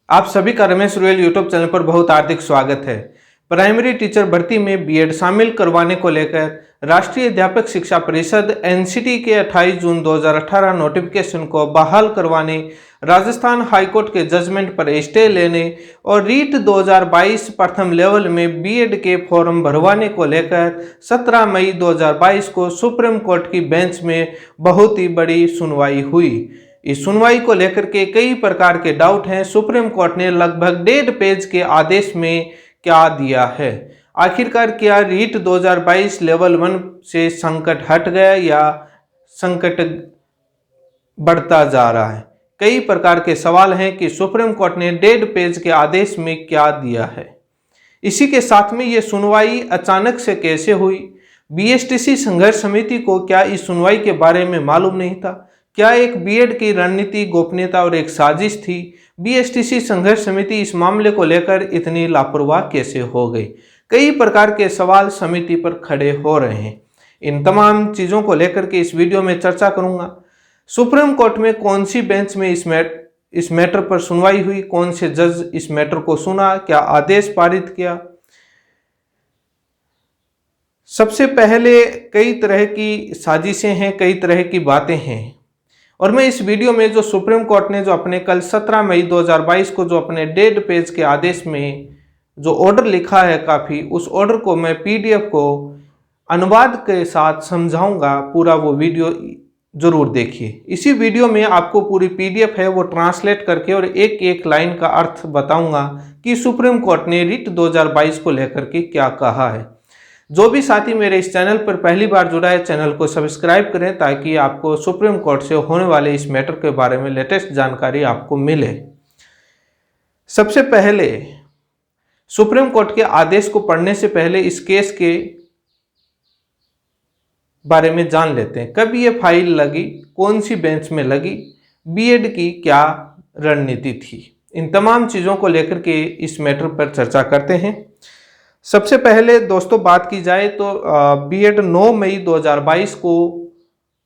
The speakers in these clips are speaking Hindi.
आप सभी का रमेश रोयल यूट्यूब चैनल पर बहुत हार्दिक स्वागत है। प्राइमरी टीचर भर्ती में बीएड शामिल करवाने को लेकर राष्ट्रीय अध्यापक शिक्षा परिषद एनसीटी के 28 जून 2018 नोटिफिकेशन को बहाल करवाने, राजस्थान हाईकोर्ट के जजमेंट पर स्टे लेने और रीट 2022 प्रथम लेवल में बीएड के फॉर्म भरवाने को लेकर 17 मई 2022 को सुप्रीम कोर्ट की बेंच में बहुत ही बड़ी सुनवाई हुई। इस सुनवाई को लेकर के कई प्रकार के डाउट हैं। सुप्रीम कोर्ट ने लगभग 1.5 पेज के आदेश में क्या दिया है? आखिरकार क्या रीट 2022 लेवल 1 से संकट हट गया या संकट बढ़ता जा रहा है? कई प्रकार के सवाल हैं कि सुप्रीम कोर्ट ने 1.5 पेज के आदेश में क्या दिया है। इसी के साथ में ये सुनवाई अचानक से कैसे हुई? बीएसटीसी संघर्ष समिति को क्या इस सुनवाई के बारे में मालूम नहीं था? क्या एक बीएड की रणनीति, गोपनीयता और एक साजिश थी? बीएसटीसी संघर्ष समिति इस मामले को लेकर इतनी लापरवाह कैसे हो गई? कई प्रकार के सवाल समिति पर खड़े हो रहे हैं। इन तमाम चीज़ों को लेकर के इस वीडियो में चर्चा करूंगा। सुप्रीम कोर्ट में कौन सी बेंच में इस मैटर पर सुनवाई हुई? कौन से जज इस मैटर को सुना? क्या आदेश पारित किया? सबसे पहले कई तरह की साजिशें हैं, कई तरह की बातें हैं और मैं इस वीडियो में जो सुप्रीम कोर्ट ने जो अपने कल 17 मई 2022 को जो अपने 1.5 पेज के आदेश में जो ऑर्डर लिखा है, काफ़ी उस ऑर्डर को मैं पीडीएफ को अनुवाद के साथ समझाऊंगा। पूरा वो वीडियो जरूर देखिए। इसी वीडियो में आपको पूरी पीडीएफ है वो ट्रांसलेट करके और एक एक लाइन का अर्थ बताऊंगा कि सुप्रीम कोर्ट ने रीट 2022 को लेकर के क्या कहा है। जो भी साथी मेरे इस चैनल पर पहली बार जुड़ा है, चैनल को सब्सक्राइब करें ताकि आपको सुप्रीम कोर्ट से होने वाले इस मैटर के बारे में लेटेस्ट जानकारी आपको मिले। सबसे पहले सुप्रीम कोर्ट के आदेश को पढ़ने से पहले इस केस के बारे में जान लेते हैं। कब ये फाइल लगी, कौन सी बेंच में लगी, बीएड की क्या रणनीति थी, इन तमाम चीज़ों को लेकर के इस मैटर पर चर्चा करते हैं। सबसे पहले दोस्तों बात की जाए तो बीएड 9 मई 2022 को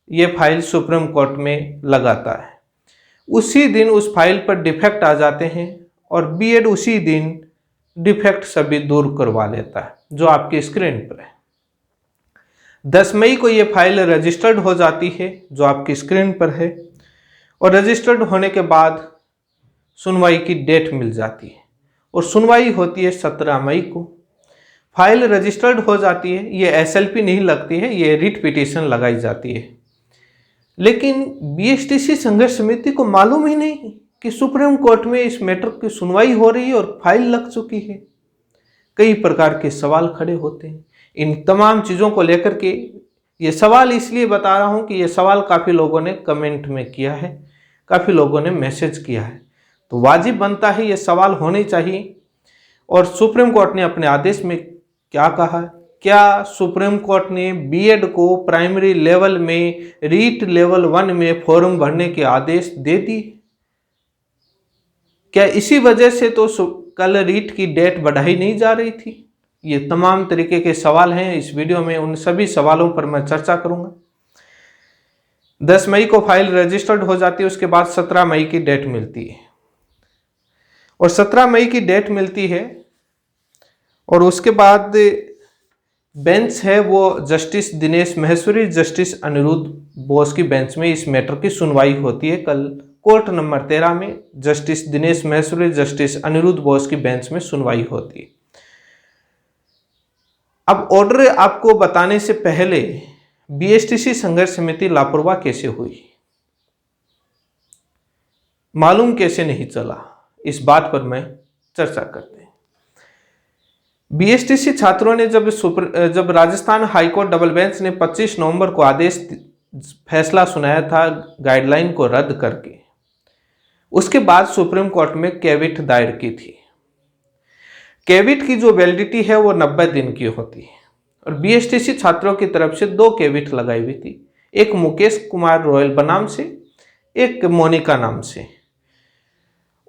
ये फाइल सुप्रीम कोर्ट में लगाता है। उसी दिन उस फाइल पर डिफेक्ट आ जाते हैं और बीएड उसी दिन डिफेक्ट सभी दूर करवा लेता है, जो आपकी स्क्रीन पर है। 10 मई को ये फाइल रजिस्टर्ड हो जाती है, जो आपकी स्क्रीन पर है, और रजिस्टर्ड होने के बाद सुनवाई की डेट मिल जाती है और सुनवाई होती है 17 मई को। फाइल रजिस्टर्ड हो जाती है, ये एसएलपी नहीं लगती है, ये रिट पिटीशन लगाई जाती है। लेकिन बीएसटीसी संघर्ष समिति को मालूम ही नहीं कि सुप्रीम कोर्ट में इस मैटर की सुनवाई हो रही है और फाइल लग चुकी है। कई प्रकार के सवाल खड़े होते हैं। इन तमाम चीज़ों को लेकर के ये सवाल इसलिए बता रहा हूँ कि ये सवाल काफ़ी लोगों ने कमेंट में किया है, काफ़ी लोगों ने मैसेज किया है, तो वाजिब बनता है ये सवाल होने चाहिए। और सुप्रीम कोर्ट ने अपने आदेश में क्या कहा? क्या सुप्रीम कोर्ट ने बीएड को प्राइमरी लेवल में रीट लेवल 1 में फॉर्म भरने के आदेश दे दिए? क्या इसी वजह से तो कल रीट की डेट बढ़ाई नहीं जा रही थी? ये तमाम तरीके के सवाल हैं। इस वीडियो में उन सभी सवालों पर मैं चर्चा करूंगा। 10 मई को फाइल रजिस्टर्ड हो जाती है, उसके बाद 17 मई की डेट मिलती है और 17 मई की डेट मिलती है और उसके बाद बेंच है वो जस्टिस दिनेश महेश्वरी, जस्टिस अनिरुद्ध बोस की बेंच में इस मैटर की सुनवाई होती है। कल कोर्ट नंबर 13 में जस्टिस दिनेश महेश्वरी, जस्टिस अनिरुद्ध बोस की बेंच में सुनवाई होती है। अब ऑर्डर आपको बताने से पहले बीएसटीसी संघर्ष समिति लापरवाह कैसे हुई, मालूम कैसे नहीं चला, इस बात पर मैं चर्चा करते हैं। बीएसटीसी छात्रों ने जब राजस्थान हाईकोर्ट डबल बेंच ने 25 नवंबर को फैसला सुनाया था गाइडलाइन को रद्द करके, उसके बाद सुप्रीम कोर्ट में कैविट दायर की थी। कैविट की जो वैलिडिटी है वो 90 दिन की होती है और बीएसटीसी छात्रों की तरफ से 2 कैविट लगाई हुई थी, एक मुकेश कुमार रॉयल बनाम से, एक मोनिका नाम से।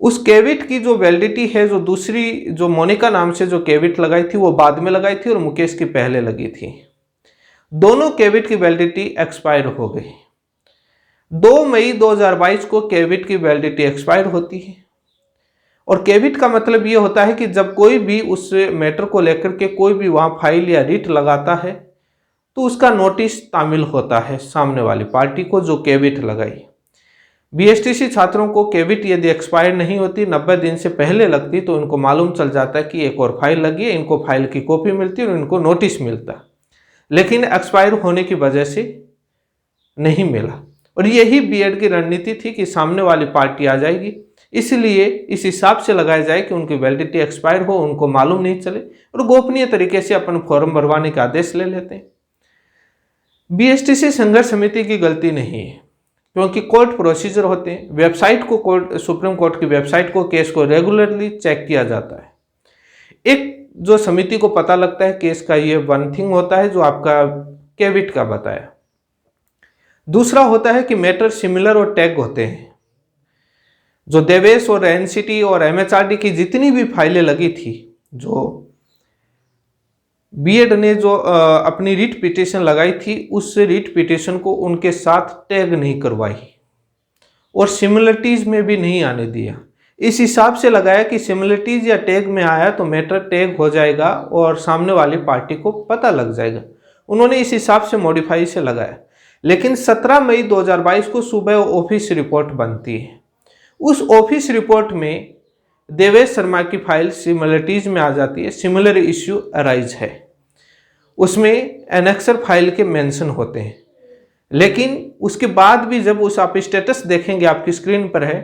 उस कैविट की जो वैलिडिटी है, जो दूसरी जो मोनिका नाम से जो कैविट लगाई थी वो बाद में लगाई थी और मुकेश की पहले लगी थी। दोनों कैविट की वैलिडिटी एक्सपायर हो गई। 2 मई 2022 को कैविट की वैलिडिटी एक्सपायर होती है और कैविट का मतलब ये होता है कि जब कोई भी उस मैटर को लेकर के कोई भी वहाँ फाइल या रिट लगाता है तो उसका नोटिस तामील होता है सामने वाली पार्टी को जो कैविट लगाई। बीएसटीसी छात्रों को कैविट यदि एक्सपायर नहीं होती, 90 दिन से पहले लगती, तो इनको मालूम चल जाता है कि एक और फाइल लगी है, इनको फाइल की कॉपी मिलती है और इनको नोटिस मिलता है। लेकिन एक्सपायर होने की वजह से नहीं मिला, और यही बीएड की रणनीति थी कि सामने वाली पार्टी आ जाएगी, इसलिए इस हिसाब से लगाया जाए कि उनकी वैलिडिटी एक्सपायर हो, उनको मालूम नहीं चले, और गोपनीय तरीके से अपन फॉर्म भरवाने का आदेश ले लेते हैं। बीएसटीसी संघर्ष समिति की गलती नहीं है, क्योंकि कोर्ट प्रोसीजर होते हैं। वेबसाइट को सुप्रीम कोर्ट की वेबसाइट को केस को रेगुलरली चेक किया जाता है। एक जो समिति को पता लगता है केस का, ये वन थिंग होता है जो आपका कैविट का बताया। दूसरा होता है कि मैटर सिमिलर और टैग होते हैं। जो देवेश और एनसीटी और एमएचआरडी की जितनी भी फाइलें लगी थी, जो बीएड ने जो अपनी रिट पिटीशन लगाई थी, उस रिट पिटीशन को उनके साथ टैग नहीं करवाई और सिमिलरिटीज में भी नहीं आने दिया। इस हिसाब से लगाया कि सिमिलरिटीज या टैग में आया तो मैटर टैग हो जाएगा और सामने वाली पार्टी को पता लग जाएगा। उन्होंने इस हिसाब से मॉडिफाई से लगाया। लेकिन 17 मई 2022 को सुबह ऑफिस रिपोर्ट बनती है। उस ऑफिस रिपोर्ट में देवेश शर्मा की फाइल सिमिलरिटीज में आ जाती है, सिमिलर इश्यू अराइज है, उसमें एनेक्सर फाइल के मेंशन होते हैं। लेकिन उसके बाद भी जब उस आप स्टेटस देखेंगे, आपकी स्क्रीन पर है,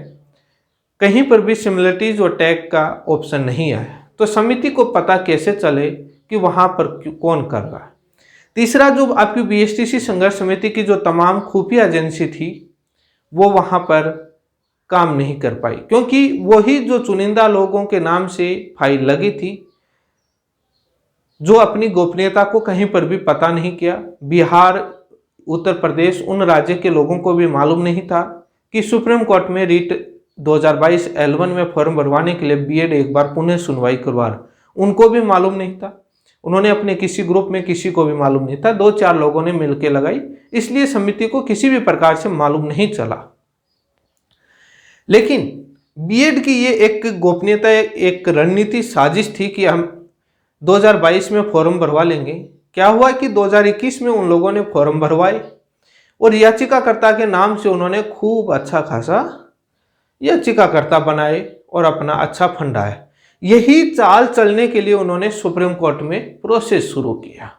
कहीं पर भी सिमिलरिटीज और टैग का ऑप्शन नहीं आया। तो समिति को पता कैसे चले कि वहां पर कौन कर रहा है। तीसरा, जो आपकी बीएसटीसी संघर्ष समिति की जो तमाम खुफिया एजेंसी थी, वो वहां पर काम नहीं कर पाई, क्योंकि वही जो चुनिंदा लोगों के नाम से फाइल लगी थी, जो अपनी गोपनीयता को कहीं पर भी पता नहीं किया। बिहार, उत्तर प्रदेश, उन राज्य के लोगों को भी मालूम नहीं था कि सुप्रीम कोर्ट में रिट 2022 L1 में फॉर्म भरवाने के लिए बीएड एक बार पुनः सुनवाई करवा रहा, उनको भी मालूम नहीं था। उन्होंने अपने किसी ग्रुप में किसी को भी मालूम नहीं था, 2-4 लोगों ने मिलकर लगाई, इसलिए समिति को किसी भी प्रकार से मालूम नहीं चला। लेकिन बीएड की ये एक गोपनीयता, एक रणनीति साजिश थी कि हम 2022 में फॉर्म भरवा लेंगे। क्या हुआ कि 2021 में उन लोगों ने फॉर्म भरवाए और याचिकाकर्ता के नाम से उन्होंने खूब अच्छा खासा याचिकाकर्ता बनाए और अपना अच्छा फंड आया। यही चाल चलने के लिए उन्होंने सुप्रीम कोर्ट में प्रोसेस शुरू किया।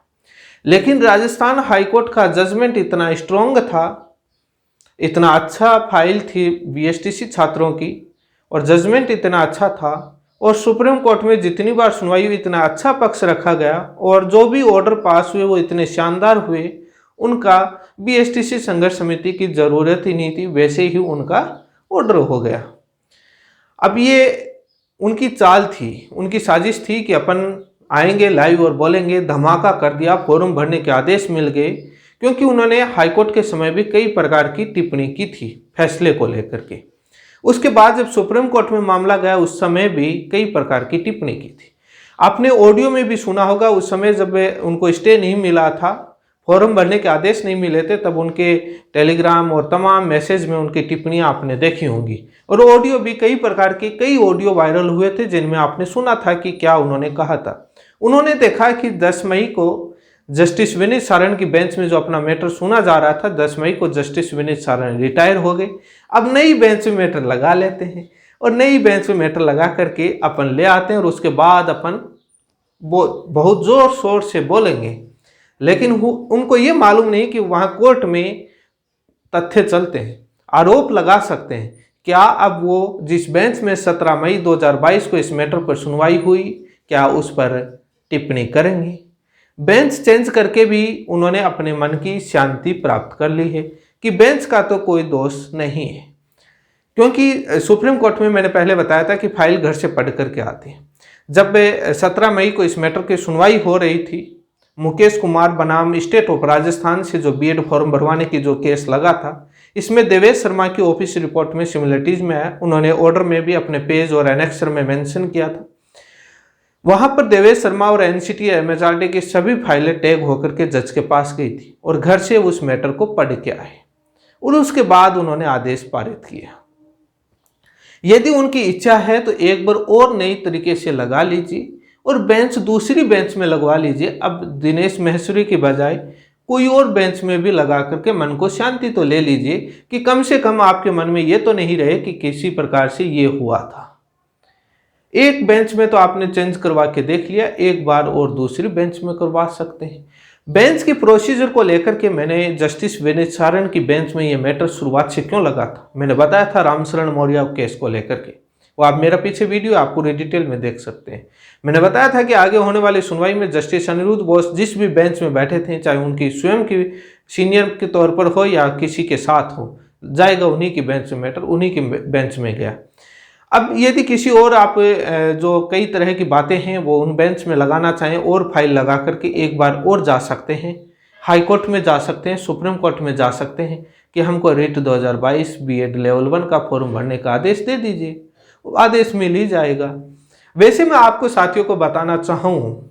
लेकिन राजस्थान हाईकोर्ट का जजमेंट इतना स्ट्रॉन्ग था, इतना अच्छा फाइल थी बीएसटीसी छात्रों की, और जजमेंट इतना अच्छा था, और सुप्रीम कोर्ट में जितनी बार सुनवाई हुई इतना अच्छा पक्ष रखा गया, और जो भी ऑर्डर पास हुए वो इतने शानदार हुए, उनका बीएसटीसी संघर्ष समिति की जरूरत ही नहीं थी, वैसे ही उनका ऑर्डर हो गया। अब ये उनकी चाल थी, उनकी साजिश थी कि अपन आएंगे लाइव और बोलेंगे, धमाका कर दिया, फॉर्म भरने के आदेश मिल गए, क्योंकि उन्होंने हाईकोर्ट के समय भी कई प्रकार की टिप्पणी की थी फैसले को लेकर के। उसके बाद जब सुप्रीम कोर्ट में मामला गया, उस समय भी कई प्रकार की टिप्पणी की थी। आपने ऑडियो में भी सुना होगा, उस समय जब उनको स्टे नहीं मिला था, फॉर्म भरने के आदेश नहीं मिले थे, तब उनके टेलीग्राम और तमाम मैसेज में उनकी टिप्पणियां आपने देखी होंगी, और ऑडियो भी कई प्रकार के कई ऑडियो वायरल हुए थे जिनमें आपने सुना था कि क्या उन्होंने कहा था। उन्होंने देखा कि 10 मई को जस्टिस विनीत सारण की बेंच में जो अपना मैटर सुना जा रहा था, 10 मई को जस्टिस विनीत सारण रिटायर हो गए। अब नई बेंच में मैटर लगा लेते हैं, और नई बेंच में मैटर लगा करके अपन ले आते हैं, और उसके बाद अपन बहुत जोर शोर से बोलेंगे। लेकिन उनको ये मालूम नहीं कि वहाँ कोर्ट में तथ्य चलते हैं, आरोप लगा सकते हैं। क्या अब वो जिस बेंच में 17 मई 2022 को इस मैटर पर सुनवाई हुई, क्या उस पर टिप्पणी करेंगे? बेंच चेंज करके भी उन्होंने अपने मन की शांति प्राप्त कर ली है कि बेंच का तो कोई दोष नहीं है, क्योंकि सुप्रीम कोर्ट में मैंने पहले बताया था कि फाइल घर से पढ़ करके आती है। जब 17 मई को इस मैटर की सुनवाई हो रही थी, मुकेश कुमार बनाम स्टेट ऑफ राजस्थान से जो बीएड फॉर्म भरवाने की जो केस लगा था, इसमें देवेश शर्मा की ऑफिस रिपोर्ट में सिमिलरिटीज में आया। उन्होंने ऑर्डर में भी अपने पेज और एनेक्सर में मेंशन किया था। वहां पर देवेश शर्मा और एनसीटी एमएचआरडी की सभी फाइलें टैग होकर के जज के पास गई थी, और घर से उस मैटर को पढ़ के आए, और उसके बाद उन्होंने आदेश पारित किया। यदि उनकी इच्छा है तो एक बार और नई तरीके से लगा लीजिए और बेंच दूसरी बेंच में लगवा लीजिए। अब दिनेश महेश्वरी की बजाय कोई और बेंच में भी लगा करके मन को शांति तो ले लीजिए कि कम से कम आपके मन में ये तो नहीं रहे कि किसी प्रकार से ये हुआ था। एक बेंच में तो आपने चेंज करवा के देख लिया, एक बार और दूसरी बेंच में करवा सकते हैं। बेंच की प्रोसीजर को लेकर के मैंने जस्टिस विनीत सारण की बेंच में ये मैटर शुरुआत से क्यों लगा था, मैंने बताया था रामशरण मौर्य केस को लेकर के। वो आप मेरा पीछे वीडियो आप पूरी डिटेल में देख सकते हैं। मैंने बताया था कि आगे होने वाली सुनवाई में जस्टिस अनिरुद्ध बोस जिस भी बेंच में बैठे थे, चाहे उनकी स्वयं की सीनियर के तौर पर हो या किसी के साथ हो, जाएगा उन्हीं की बेंच में मैटर, उन्हीं की बेंच में गया। अब यदि किसी और आप जो कई तरह की बातें हैं वो उन बेंच में लगाना चाहें और फाइल लगा करके एक बार और जा सकते हैं, हाई कोर्ट में जा सकते हैं, सुप्रीम कोर्ट में जा सकते हैं कि हमको रिट 2022 बीएड लेवल 1 का फॉर्म भरने का आदेश दे दीजिए, आदेश मिल ही जाएगा। वैसे मैं आपको साथियों को बताना चाहूँ,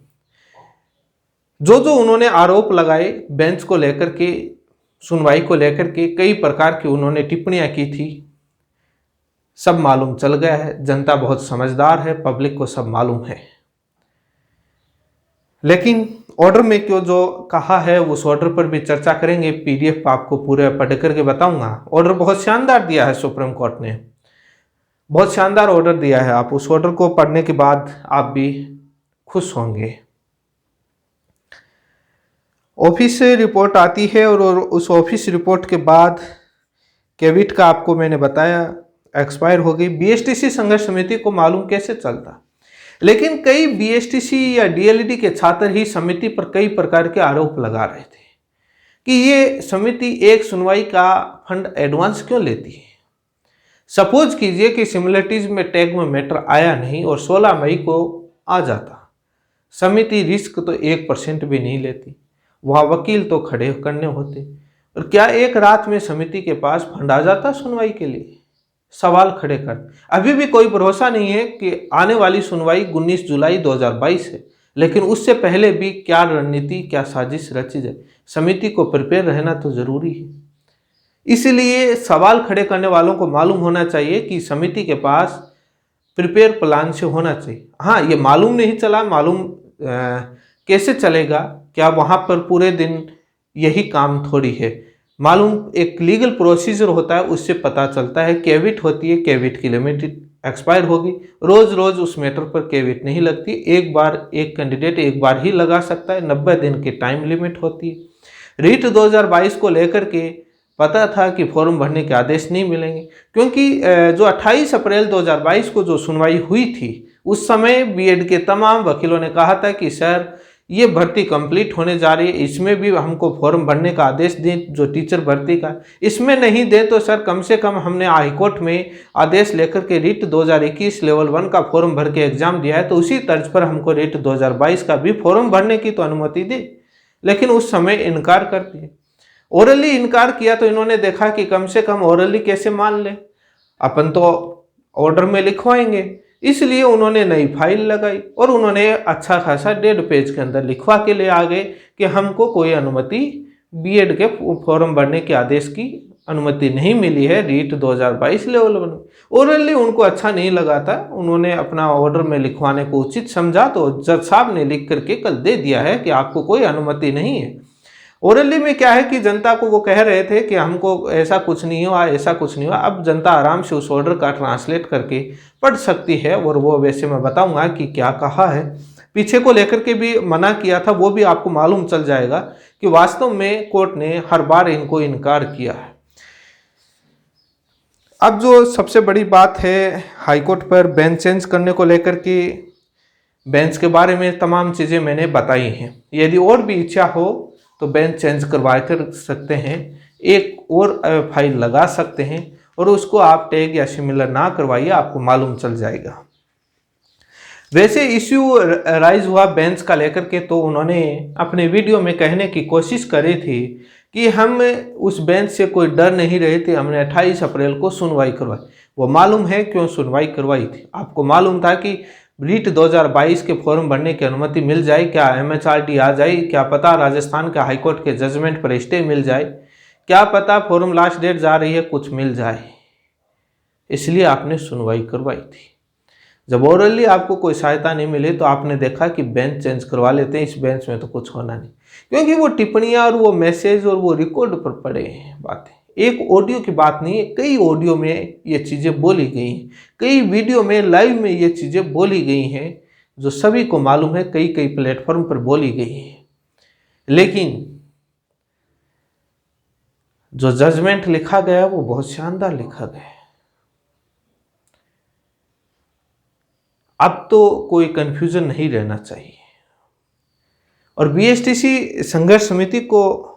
जो उन्होंने आरोप लगाए बेंच को लेकर के, सुनवाई को लेकर के कई प्रकार की उन्होंने टिप्पणियां की थी, सब मालूम चल गया है। जनता बहुत समझदार है, पब्लिक को सब मालूम है। लेकिन ऑर्डर में क्यों जो कहा है उस ऑर्डर पर भी चर्चा करेंगे, पीडीएफ आपको पूरे पढ़ करके बताऊंगा। ऑर्डर बहुत शानदार दिया है सुप्रीम कोर्ट ने, बहुत शानदार ऑर्डर दिया है। आप उस ऑर्डर को पढ़ने के बाद आप भी खुश होंगे। ऑफिस से रिपोर्ट आती है और उस ऑफिस रिपोर्ट के बाद कैविट का आपको मैंने बताया एक्सपायर हो गई। बीएसटीसी संघर्ष समिति को मालूम कैसे चलता, लेकिन कई बीएसटीसी या डीएलईडी के छात्र ही समिति पर कई प्रकार के आरोप लगा रहे थे कि ये समिति एक सुनवाई का फंड एडवांस क्यों लेती है। सपोज कीजिए कि सिमिलरिटीज में टैग में मैटर आया नहीं और 16 मई को आ जाता, समिति रिस्क तो 1% भी नहीं लेती, वहाँ वकील तो खड़े करने होते, और क्या एक रात में समिति के पास फंड आ जाता सुनवाई के लिए, सवाल खड़े कर। अभी भी कोई भरोसा नहीं है कि आने वाली सुनवाई 19 जुलाई 2022 है, लेकिन उससे पहले भी क्या रणनीति, क्या साजिश रची जाए, समिति को प्रिपेयर रहना तो जरूरी है। इसलिए सवाल खड़े करने वालों को मालूम होना चाहिए कि समिति के पास प्रिपेयर प्लान से होना चाहिए। हाँ, ये मालूम नहीं चला, मालूम कैसे चलेगा, क्या वहाँ पर पूरे दिन यही काम थोड़ी है, मालूम एक लीगल प्रोसीजर होता है, उससे पता चलता है। कैविट होती है, कैविट की लिमिट एक्सपायर होगी, रोज रोज उस मैटर पर कैविट नहीं लगती, एक बार एक कैंडिडेट एक बार ही लगा सकता है, 90 दिन की टाइम लिमिट होती है। रीट 2022 को लेकर के पता था कि फॉर्म भरने के आदेश नहीं मिलेंगे, क्योंकि जो 28 अप्रैल 2022 को जो सुनवाई हुई थी उस समय बीएड के तमाम वकीलों ने कहा था कि सर ये भर्ती कंप्लीट होने जा रही है, इसमें भी हमको फॉर्म भरने का आदेश दें, जो टीचर भर्ती का, इसमें नहीं दें तो सर कम से कम हमने हाईकोर्ट में आदेश लेकर के रीट 2021 लेवल 1 का फॉर्म भर के एग्जाम दिया है, तो उसी तर्ज पर हमको रीट 2022 का भी फॉर्म भरने की तो अनुमति दे। लेकिन उस समय इनकार कर दिए, ओरली इनकार किया, तो इन्होंने देखा कि कम से कम ओरली कैसे मान ले, अपन तो ऑर्डर में लिखवाएंगे, इसलिए उन्होंने नई फाइल लगाई और उन्होंने अच्छा खासा 1.5 पेज के अंदर लिखवा के ले आ गए कि हमको कोई अनुमति बीएड के फॉर्म भरने के आदेश की अनुमति नहीं मिली है रीट 2022 लेवल 1। ओरली उनको अच्छा नहीं लगा था, उन्होंने अपना ऑर्डर में लिखवाने को उचित समझा, तो जज साहब ने लिख करके कल दे दिया है कि आपको कोई अनुमति नहीं है। ओरली में क्या है कि जनता को वो कह रहे थे कि हमको ऐसा कुछ नहीं हुआ, ऐसा कुछ नहीं हुआ। अब जनता आराम से उस ऑर्डर का ट्रांसलेट करके पढ़ सकती है, और वो वैसे मैं बताऊंगा कि क्या कहा है। पीछे को लेकर के भी मना किया था, वो भी आपको मालूम चल जाएगा कि वास्तव में कोर्ट ने हर बार इनको इनकार किया है। अब जो सबसे बड़ी बात है हाईकोर्ट पर बेंच चेंज करने को लेकर के, बेंच के बारे में तमाम चीज़ें मैंने बताई हैं। यदि और भी इच्छा हो तो बेंच चेंज करवा कर सकते हैं, एक और फाइल लगा सकते हैं, और उसको आप टैग या सिमिलर ना करवाइए, आपको मालूम चल जाएगा। वैसे इश्यू राइज हुआ बेंच का लेकर के, तो उन्होंने अपने वीडियो में कहने की कोशिश करी थी कि हम उस बेंच से कोई डर नहीं रहे थे, हमने 28 अप्रैल को सुनवाई करवाई। वो मालूम है क्यों सुनवाई करवाई थी, आपको मालूम था कि रीट 2022 के फॉर्म भरने की अनुमति मिल जाए, क्या एमएचआरडी आ जाए, क्या पता राजस्थान के हाईकोर्ट के जजमेंट पर स्टे मिल जाए, क्या पता फॉर्म लास्ट डेट जा रही है कुछ मिल जाए। इसलिए आपने सुनवाई करवाई थी। जब ओरली आपको कोई सहायता नहीं मिली तो आपने देखा कि बेंच चेंज करवा लेते हैं, इस बेंच में तो कुछ होना नहीं, क्योंकि वो टिप्पणियां और वो मैसेज और वो रिकॉर्ड पर पड़े हैं बातें। एक ऑडियो की बात नहीं है, कई ऑडियो में ये चीज़ें बोली गई हैं, कई वीडियो में लाइव में ये चीज़ें बोली गई हैं, जो सभी को मालूम है, कई कई प्लेटफॉर्म पर बोली गई हैं। लेकिन जो जजमेंट लिखा गया वो बहुत शानदार लिखा गया है। अब तो कोई कंफ्यूजन नहीं रहना चाहिए। और बीएसटीसी संघर्ष समिति को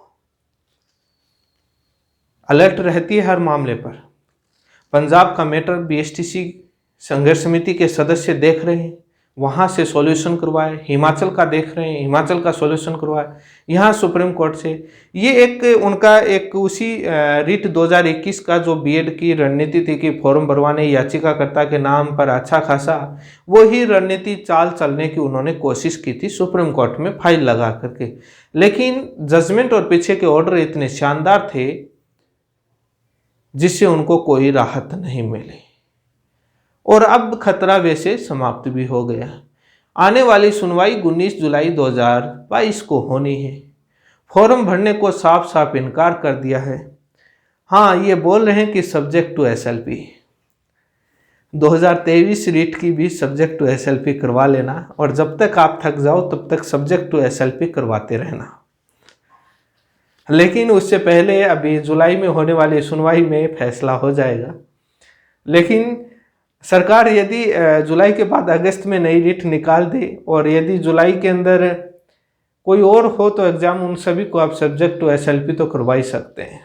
अलर्ट रहती है हर मामले पर। पंजाब का मैटर बीएसटीसी संघर्ष समिति के सदस्य देख रहे हैं, वहाँ से सॉल्यूशन करवाए। हिमाचल का देख रहे हैं, हिमाचल का सॉल्यूशन करवाए। यहाँ सुप्रीम कोर्ट से ये एक उनका एक उसी रिट 2021 का जो बीएड की रणनीति थी कि फॉर्म भरवाने याचिकाकर्ता के नाम पर अच्छा खासा, वही रणनीति चाल चलने की उन्होंने कोशिश की थी सुप्रीम कोर्ट में फाइल लगा करके। लेकिन जजमेंट और पीछे के ऑर्डर इतने शानदार थे जिससे उनको कोई राहत नहीं मिली, और अब खतरा वैसे समाप्त भी हो गया। आने वाली सुनवाई 19 जुलाई 2022 को होनी है। फॉर्म भरने को साफ साफ इनकार कर दिया है। हाँ, ये बोल रहे हैं कि सब्जेक्ट टू एसएलपी 2023 रीट की भी सब्जेक्ट टू एसएलपी करवा लेना, और जब तक आप थक जाओ तब तक सब्जेक्ट टू एसएलपी करवाते रहना। लेकिन उससे पहले अभी जुलाई में होने वाली सुनवाई में फैसला हो जाएगा। लेकिन सरकार यदि जुलाई के बाद अगस्त में नई रीट निकाल दे, और यदि जुलाई के अंदर कोई और हो तो एग्जाम, उन सभी को आप सब्जेक्ट टू एसएलपी तो करवा ही सकते हैं।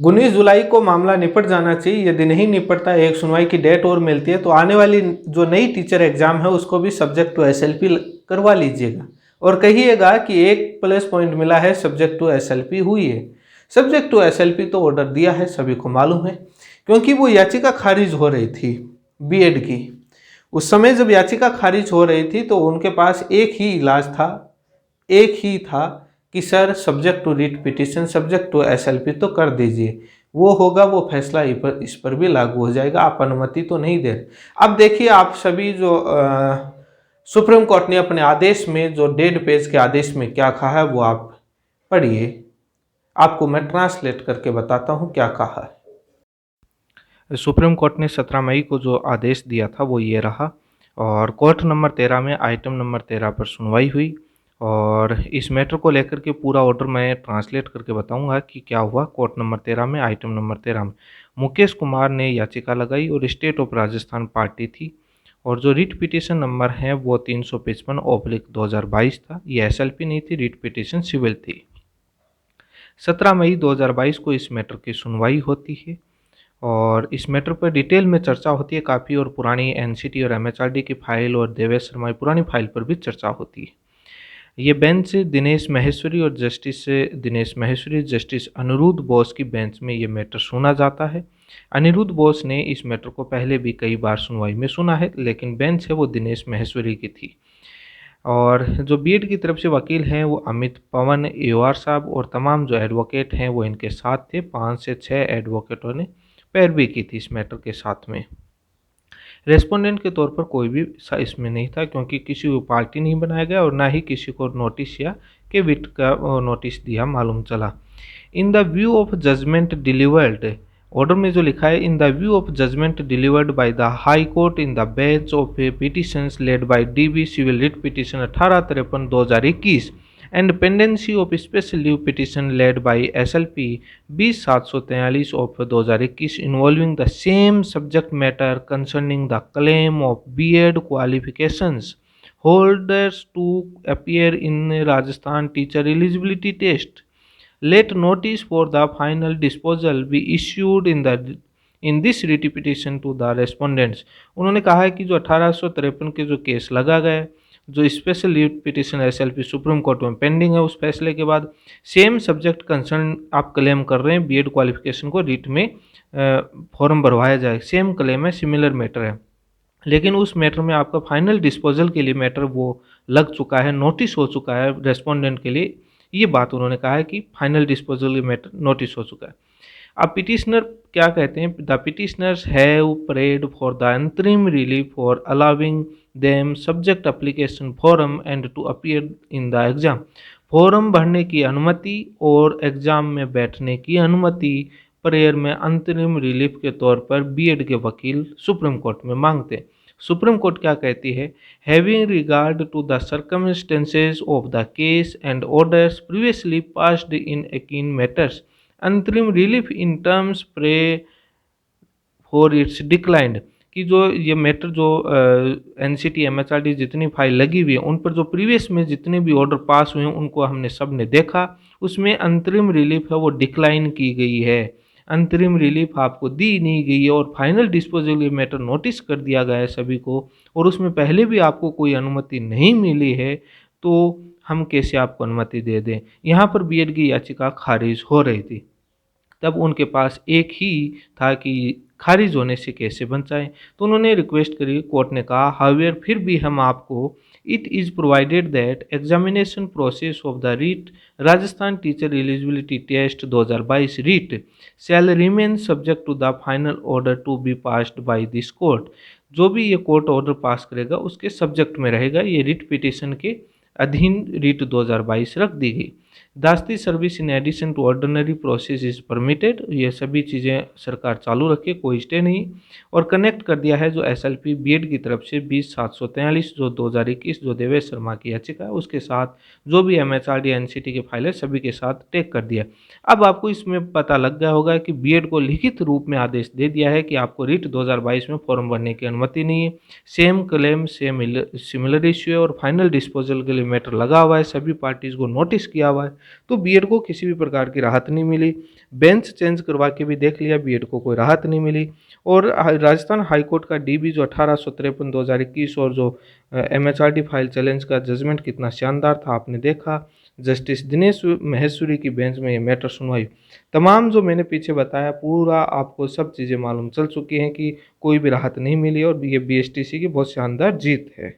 19 जुलाई को मामला निपट जाना चाहिए। यदि नहीं निपटता, एक सुनवाई की डेट और मिलती है, तो आने वाली जो नई टीचर एग्जाम है उसको भी सब्जेक्ट टू एसएलपी करवा लीजिएगा, और कहिएगा कि एक प्लस पॉइंट मिला है, सब्जेक्ट टू एसएलपी हुई है। सब्जेक्ट टू एसएलपी तो ऑर्डर दिया है, सभी को मालूम है, क्योंकि वो याचिका खारिज हो रही थी बीएड की। उस समय जब याचिका खारिज हो रही थी तो उनके पास एक ही इलाज था, एक ही था कि sir subject to REET petition, subject to SLP तो कर दीजिए, वो होगा, वो फैसला इस पर भी लागू हो जाएगा, आप अनुमति तो नहीं दे। अब देखिए, आप सभी जो सुप्रीम कोर्ट ने अपने आदेश में, जो 1.5 पेज के आदेश में क्या कहा है वो आप पढ़िए। आपको मैं ट्रांसलेट करके बताता हूँ क्या कहा है। सुप्रीम कोर्ट ने 17 मई को जो आदेश दिया था वो ये रहा, और कोर्ट नंबर 13 में आइटम नंबर 13 पर सुनवाई हुई, और इस मैटर को लेकर के पूरा ऑर्डर मैं ट्रांसलेट करके बताऊंगा कि क्या हुआ। कोर्ट नंबर 13 में आइटम नंबर 13 में मुकेश कुमार ने याचिका लगाई, और स्टेट ऑफ राजस्थान पार्टी थी, और जो रिट पिटीशन नंबर है वो 355/2022 था। ये एसएलपी नहीं थी, रिट पिटीशन सिविल थी। 17 मई 2022 को इस मैटर की सुनवाई होती है, और इस मैटर पर डिटेल में चर्चा होती है काफ़ी, और पुरानी एनसीटी और एमएचआरडी की फाइल और देवेश शर्मा की पुरानी फाइल पर भी चर्चा होती है। ये बेंच दिनेश महेश्वरी और जस्टिस अनिरुद्ध बोस की बेंच में ये मैटर सुना जाता है। अनिरुद्ध बोस ने इस मैटर को पहले भी कई बार सुनवाई में सुना है, लेकिन बेंच है वो दिनेश महेश्वरी की थी। और जो बीएड की तरफ से वकील हैं वो अमित पवन एवार साहब, और तमाम जो एडवोकेट हैं वो इनके साथ थे। 5 से 6 एडवोकेटों ने पैरवी की थी इस मैटर के साथ में। रेस्पोंडेंट के तौर पर कोई भी इसमें नहीं था, क्योंकि किसी को पार्टी नहीं बनाया गया, और ना ही किसी को नोटिस या केविट का नोटिस दिया मालूम चला। In the view of judgement delivered, order में जो लिखा है, in the view of judgement delivered by the high court in the bench of petitions led by DB civil writ petition 1853/2021 and pendency of special leave petition led by SLP 20743 of 2021 involving the same subject matter concerning the claim of B.Ed qualifications holders to appear in Rajasthan teacher eligibility test. Let notice for the final disposal be issued in this writ petition to the respondents. उन्होंने कहा है कि जो 1853 के जो केस लगा गया, जो special leave petition SLP supreme court में पेंडिंग है, उस फैसले के बाद सेम सब्जेक्ट कंसर्न आप क्लेम कर रहे हैं, बीएड क्वालिफिकेशन को रीट में फॉर्म भरवाया जाए, सेम क्लेम है, सिमिलर मैटर है, लेकिन उस मैटर में आपका फाइनल डिस्पोजल के लिए मैटर वो लग चुका है, नोटिस हो चुका है रेस्पोंडेंट के लिए। ये बात उन्होंने कहा है कि फाइनल डिस्पोजल के मैटर नोटिस हो चुका है। अब पिटिशनर क्या कहते हैं, the petitioners have prayed for the अंतरिम relief for allowing them subject application form and to appear in the exam. Form भरने की अनुमति और एग्जाम में बैठने की अनुमति प्रेयर में अंतरिम रिलीफ के तौर पर बीएड के वकील सुप्रीम कोर्ट में मांगते हैं। सुप्रीम कोर्ट क्या कहती है, having regard to the circumstances of the case and orders previously passed in akin matters, अंतरिम relief in terms pray for its declined, कि जो ये मैटर जो एनसीटी एमएचआरडी जितनी फाइल लगी हुई है उन पर जो प्रीवियस में जितने भी ऑर्डर पास हुए हैं उनको हमने सब ने देखा, उसमें अंतरिम रिलीफ है वो डिक्लाइन की गई है, अंतरिम रिलीफ आपको दी नहीं गई है और फाइनल डिस्पोजल ये मैटर नोटिस कर दिया गया है सभी को, और उसमें पहले भी आपको कोई अनुमति नहीं मिली है, तो हम कैसे आपको अनुमति दे दें। यहाँ पर बीएड की याचिका खारिज हो रही थी, तब उनके पास एक ही था कि खारिज होने से कैसे बचाएं, तो उन्होंने रिक्वेस्ट करी, कोर्ट ने कहा हाउएवर फिर भी हम आपको it is provided that examination process of the REET Rajasthan teacher eligibility test 2022 REET shall remain subject to the final order to be passed by this court. जो भी ये कोर्ट ऑर्डर पास करेगा उसके सब्जेक्ट में रहेगा, ये रीट पिटिशन के अधीन रीट 2022 रख दी गई। Dasti service in addition to ordinary process is permitted, ये सभी चीज़ें सरकार चालू रखे, कोई स्टे नहीं। और कनेक्ट कर दिया है जो एसएलपी बीएड की तरफ से 20,743 जो 2021 जो देवेश शर्मा की याचिका है उसके साथ जो भी एमएचआरडी एनसीटी के फाइल है सभी के साथ टेक कर दिया। अब आपको इसमें पता लग गया होगा कि बीएड को लिखित रूप में आदेश दे दिया है कि आपको रीट 2022 में फॉर्म भरने की अनुमति नहीं है। Same claim same similar issue है और फाइनल डिस्पोजल के लिए मैटर लगा हुआ है, सभी पार्टीज को नोटिस किया हुआ है, तो बीएड को किसी भी प्रकार की राहत नहीं मिली। बेंच चेंज करवा के भी देख लिया, बीएड को कोई राहत नहीं मिली। और राजस्थान हाईकोर्ट का डीबी जो 1853/2021 और जो एमएचआरडी फाइल चैलेंज का जजमेंट कितना शानदार था आपने देखा। जस्टिस दिनेश महेश्वरी की बेंच में ये मैटर सुनवाई। तमाम जो मैंने पीछे बताया पूरा आपको सब चीज़ें मालूम चल चुकी हैं कि कोई भी राहत नहीं मिली और ये बीएसटीसी की बहुत शानदार जीत है।